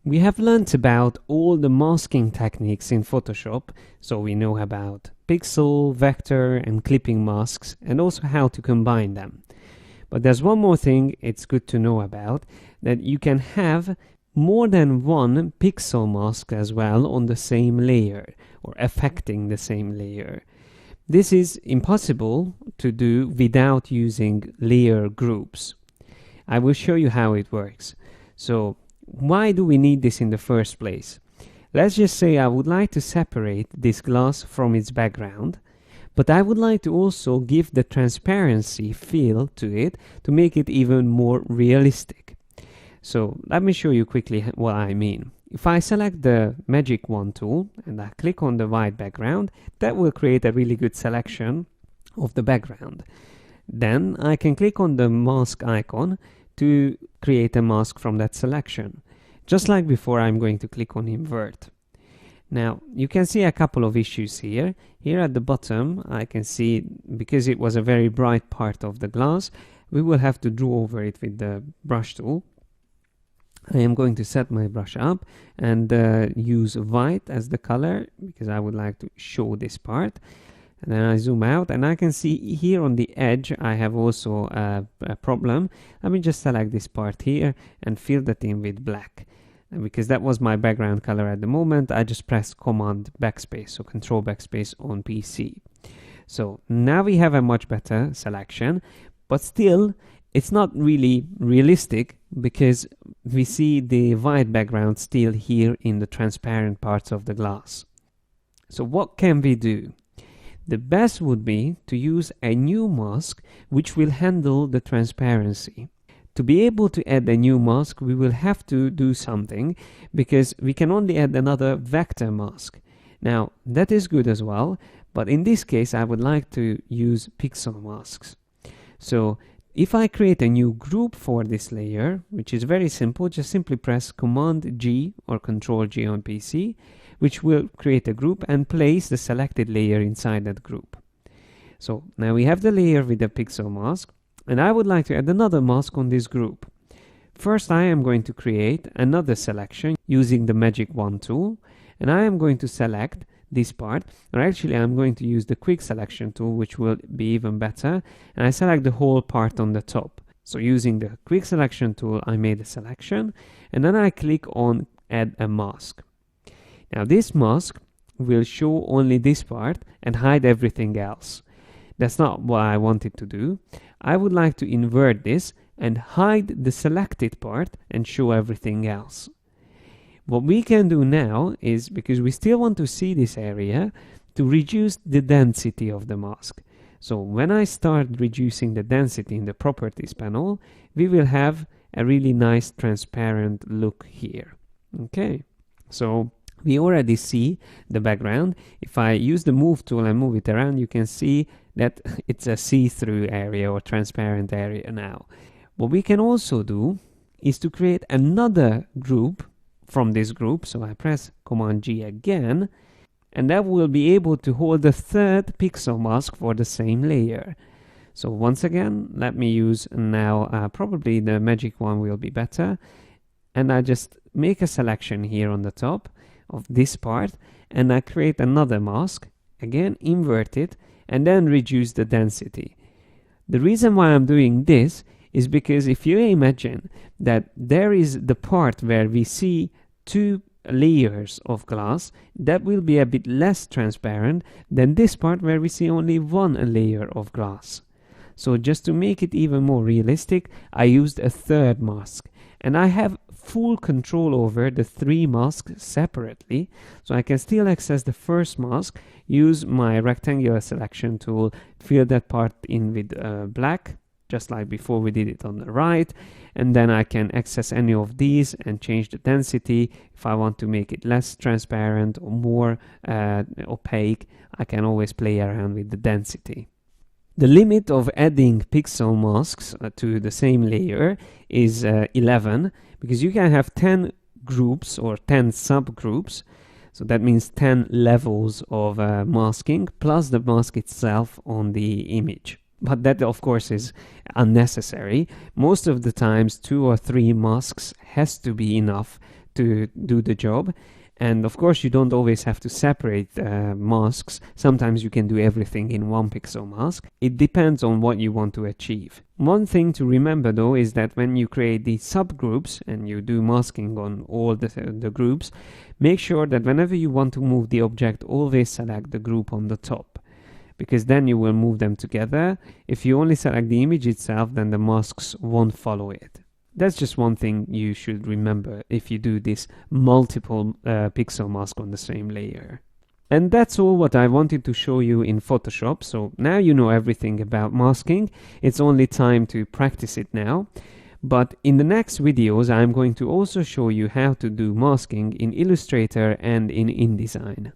We have learnt about all the masking techniques in Photoshop, so we know about pixel, vector and clipping masks, and also how to combine them. But there's one more thing it's good to know about, that you can have more than one pixel mask as well on the same layer, or affecting the same layer. This is impossible to do without using layer groups. I will show you how it works. So, why do we need this in the first place? Let's just say I would like to separate this glass from its background, but I would like to also give the transparency feel to it to make it even more realistic. So let me show you quickly what I mean. If I select the Magic Wand tool and I click on the white background, that will create a really good selection of the background. Then I can click on the mask icon to create a mask from that selection. Just like before, I'm going to click on invert. Now you can see a couple of issues here. Here at the bottom I can see, because it was a very bright part of the glass, we will have to draw over it with the brush tool. I am going to set my brush up and use white as the color because I would like to show this part. And then I zoom out and I can see here on the edge I have also a problem. Let me just select this part here and fill that in with black. And because that was my background color at the moment, I just pressed Command Backspace, so Control Backspace on PC. So now we have a much better selection, but still it's not really realistic because we see the white background still here in the transparent parts of the glass. So what can we do? The best would be to use a new mask which will handle the transparency. To be able to add a new mask, we will have to do something because we can only add another vector mask. Now, that is good as well, but in this case, I would like to use pixel masks. So, if I create a new group for this layer, which is very simple, just simply press Command G or Control G on PC, which will create a group and place the selected layer inside that group. So now we have the layer with the pixel mask, and I would like to add another mask on this group. First, I am going to create another selection using the Magic Wand tool, and I am going to select this part, or actually I'm going to use the Quick Selection tool, which will be even better, and I select the whole part on the top. So using the Quick Selection tool, I made a selection, and then I click on Add a Mask. Now this mask will show only this part and hide everything else. That's not what I wanted to do. I would like to invert this and hide the selected part and show everything else. What we can do now is, because we still want to see this area, to reduce the density of the mask. So when I start reducing the density in the properties panel, we will have a really nice transparent look here. Okay, so we already see the background. If I use the move tool and move it around, you can see that it's a see-through area or transparent area now. What we can also do is to create another group from this group. So I press Command G again, and that will be able to hold the third pixel mask for the same layer. So once again, let me use now, probably the Magic Wand will be better. And I just make a selection here on the top of this part, and I create another mask, again invert it, and then reduce the density. The reason why I'm doing this is because if you imagine that there is the part where we see two layers of glass, that will be a bit less transparent than this part where we see only one layer of glass. So just to make it even more realistic, I used a third mask, and I have full control over the three masks separately, so I can still access the first mask, use my rectangular selection tool, fill that part in with black, just like before we did it on the right, and then I can access any of these and change the density. If I want to make it less transparent or more opaque, I can always play around with the density. The limit of adding pixel masks to the same layer is 11, because you can have 10 groups or 10 subgroups. So that means 10 levels of masking plus the mask itself on the image. But that of course is unnecessary. Most of the times 2 or 3 masks has to be enough to do the job. And of course, you don't always have to separate masks. Sometimes you can do everything in one pixel mask. It depends on what you want to achieve. One thing to remember though is that when you create these subgroups and you do masking on all the groups, make sure that whenever you want to move the object, always select the group on the top, because then you will move them together. If you only select the image itself, then the masks won't follow it. That's just one thing you should remember if you do this multiple pixel mask on the same layer. And that's all what I wanted to show you in Photoshop. So now you know everything about masking. It's only time to practice it now. But in the next videos, I'm going to also show you how to do masking in Illustrator and in InDesign.